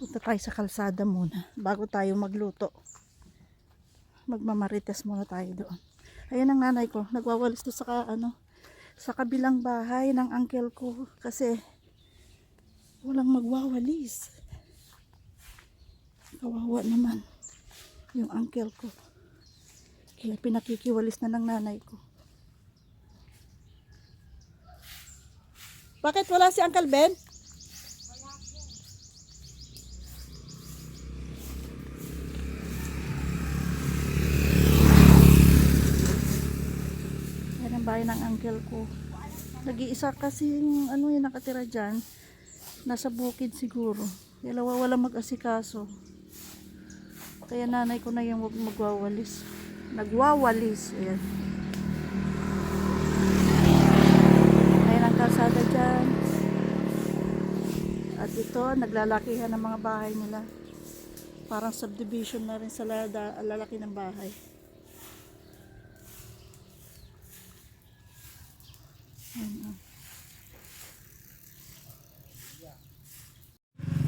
Punta tayo sa kalsada muna bago tayo magluto. Magmamarites muna tayo doon. Ayan ang nanay ko, nagwawalis to sa kabilang bahay ng uncle ko kasi walang magwawalis. Kawawa naman yung uncle ko. Kaya pinakikiwalis na ng nanay ko. Bakit wala si Uncle Ben? Yan ang bahay ng uncle ko. Nag-iisa kasi yung yung nakatira dyan. Nasa bukid siguro. Kaya walang mag-asikaso. Kaya nanay ko na yung magwawalis. Nagwawalis. Ayan. Ayan ang kalsada dyan. At ito, naglalakihan ng mga bahay nila. Parang subdivision na rin sa lalaki ng bahay.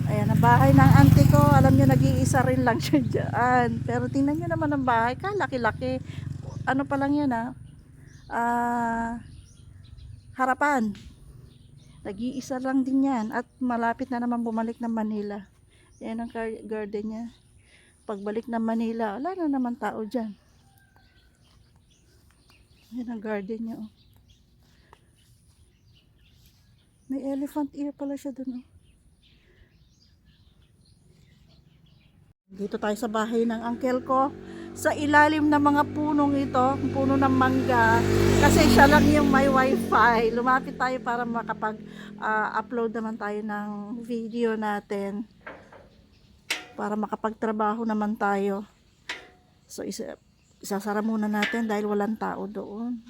Ayan ang bahay ng auntie ko. Alam nyo, nag-iisa rin lang siya dyan. Pero tingnan nyo naman ang bahay. Kalaki-laki. Ano pa lang yan harapan. Nag-iisa lang din yan. At malapit na naman bumalik ng Manila. Ayan ang garden niya. Pagbalik ng Manila, wala na naman tao dyan. Ayan ang garden niya. Oh. May elephant ear pala siya dun. Oh. Dito tayo sa bahay ng uncle ko. Sa ilalim ng mga punong ito, puno ng mangga. Kasi siya lang yung may wifi. Lumapit tayo para makapag-upload naman tayo ng video natin. Para makapagtrabaho naman tayo. So isasara muna natin dahil walang tao doon.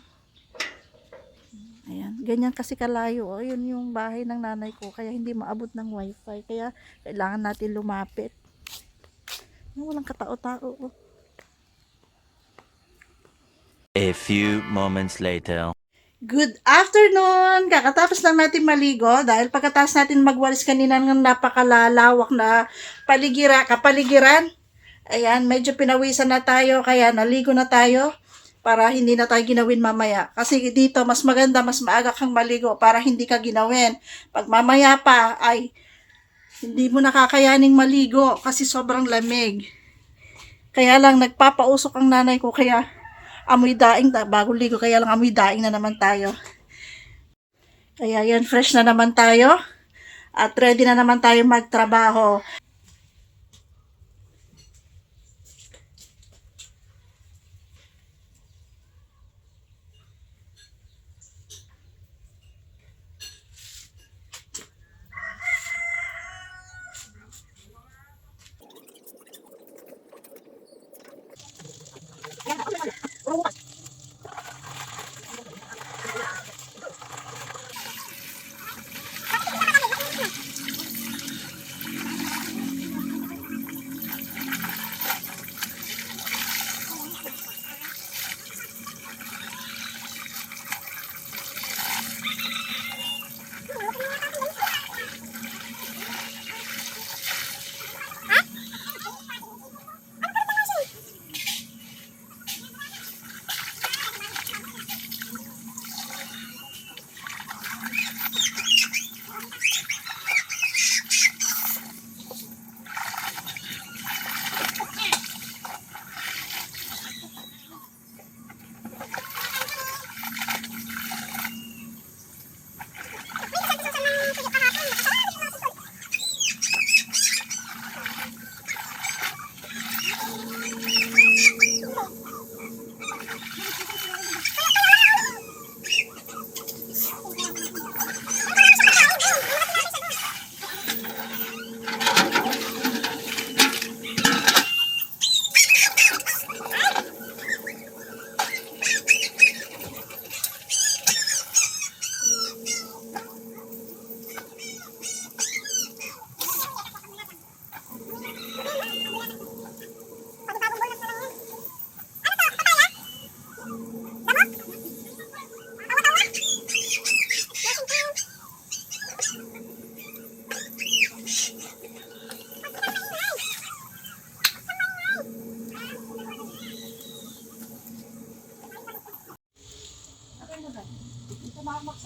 Ayan, ganyan kasi kalayo. Oh, yun yung bahay ng nanay ko. Kaya hindi maabot ng wifi. Kaya kailangan natin lumapit. Walang katao-tao. Oh. A few moments later. Good afternoon! Kakatapos lang natin maligo dahil pagkatapos natin magwalis kanina ng napakalalawak na kapaligiran. Ayan, medyo pinawisan na tayo kaya naligo na tayo para hindi na tayo ginawin mamaya. Kasi dito mas maganda, mas maaga kang maligo para hindi ka ginawin. Pag mamaya pa ay hindi mo nakakayaning maligo kasi sobrang lamig. Kaya lang nagpapausok ang nanay ko kaya amoy daing bago ligo kaya lang amoy daing na naman tayo. Kaya yan, fresh na naman tayo at ready na naman tayo magtrabaho.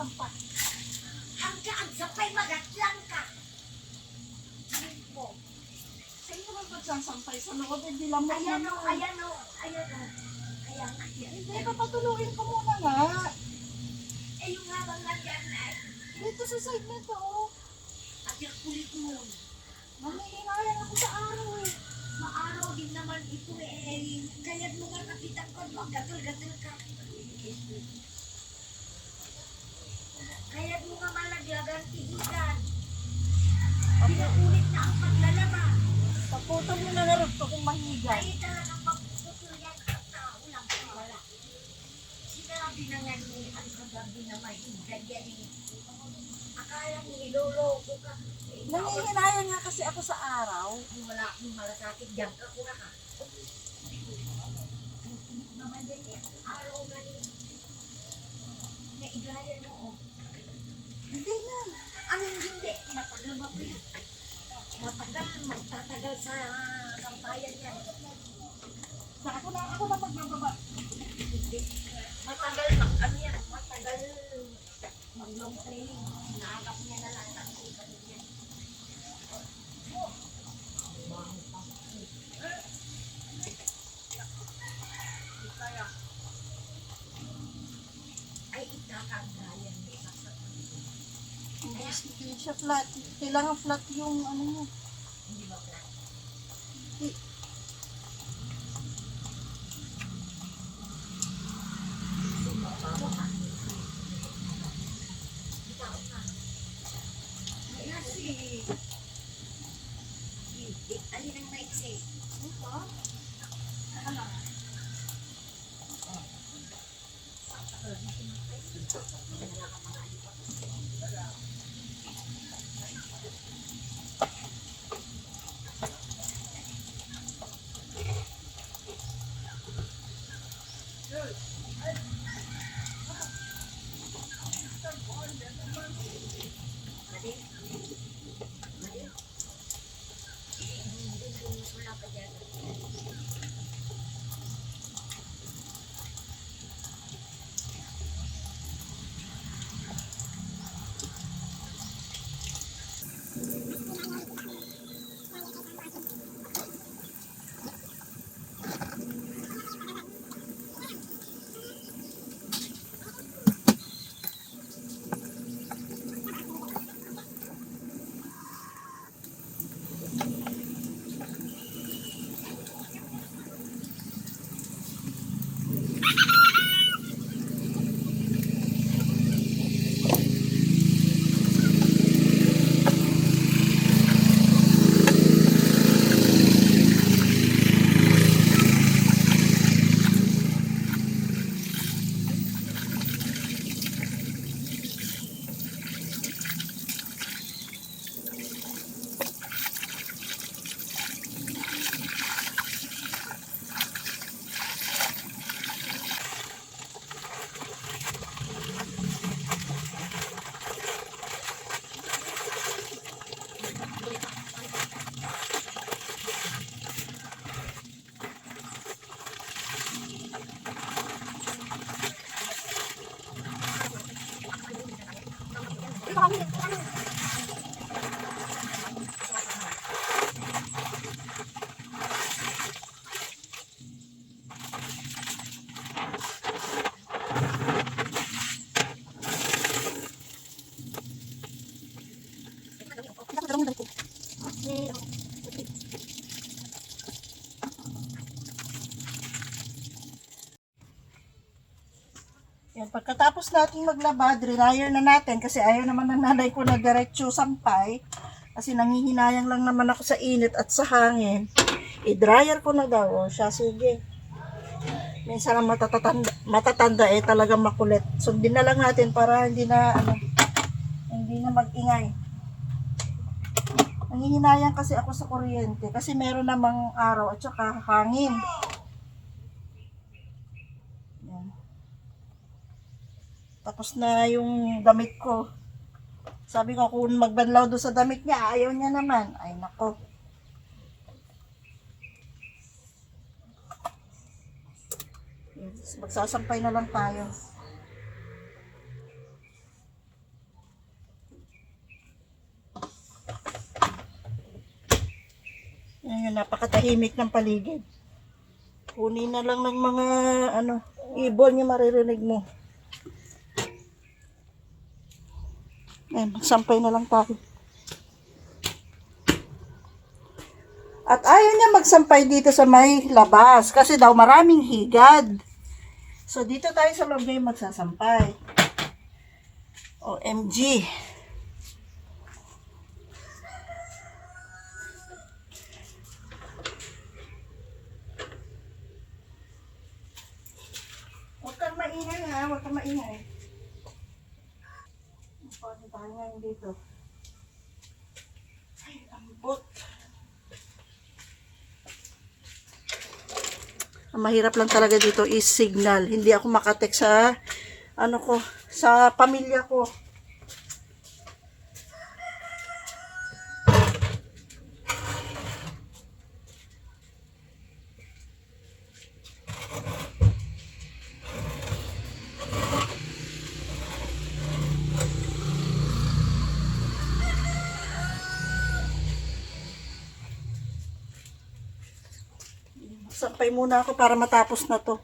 magsasampa. Hanggang sampay magatlang ka. Mo. Sa'yo naman magsasampay sa loob, hindi lamok Ayan o, naman. ayan o, ayan o. Ayan, ayan. Hindi, papatuluin ko muna nga. Eh, yung habang nandyan ay, Dito sa side na to, oh. at yung kulit mo. Nanihinayan ako sa araw eh. Maaraw din naman ito eh. Kaya mo nga kapitan ko, gatul-gatul ka. Kaya mo nga malaglagan tigilan. Pinakulit na ang paglalaba. Paputo mo na naroon ko kung mahigay. Ay talagang pagpuputol yan ang tao lang wala. Sinabi na nga ni ang kagabi na mahigay yan eh. Akala mo niloloko ka. Eh, Nanihinayan nga kasi ako sa araw. Kung wala akong malasakit, diyan ka kuna ka. Naman din yan. Araw na rin. Naigayan mo. Oh. Hindi na. Ano hindi? Matagal ba po yan? Matagal, magtatagal sa sampayan yan. Ako na magbababa. Hindi. Matagal mag, ano yan? Matagal mag-long training. Naagap niya na lang ang ugat niya. Kaya, ay itatanggalan niya. Hindi siya flat. Kailangan flat yung ano mo. Hindi ba plan? Alin ang maiksi? Ito? Ano? Mali? Mali? Wala pa dyan. Yan, pagkatapos nating maglaba, dryer na natin kasi ayaw naman ng nanay ko na diretso sampay. Kasi nangihinayang lang naman ako sa init at sa hangin. I-dryer ko na daw. O siya, sige. Minsan ang matatanda eh talagang makulit. Sundin na lang natin para hindi na mag-ingay. Nangihinayang kasi ako sa kuryente kasi meron namang araw at saka hangin. Yan. Tapos na yung damit ko. Sabi ko kung magbanlaw doon sa damit niya, ayaw niya naman. Ay nako. Yes, magsasampay na lang tayo. Yan, napakatahimik ng paligid. Kunin na lang ng mga ibon yung maririnig mo. Ayan, magsampay na lang tayo. At ayaw niya magsampay dito sa may labas kasi daw maraming higad. So dito tayo sa loob ngayon magsasampay. OMG. Huwag kang maingay ha, huwag kang maingay. Pwede tayo ngayon dito. Ay, ambot. Ang mahirap lang talaga dito is signal. Hindi ako makatext sa sa pamilya ko. Sampay muna ako para matapos na to.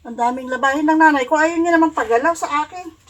Ang daming labahin ng nanay ko. Ayaw niya naman pagalaw sa akin.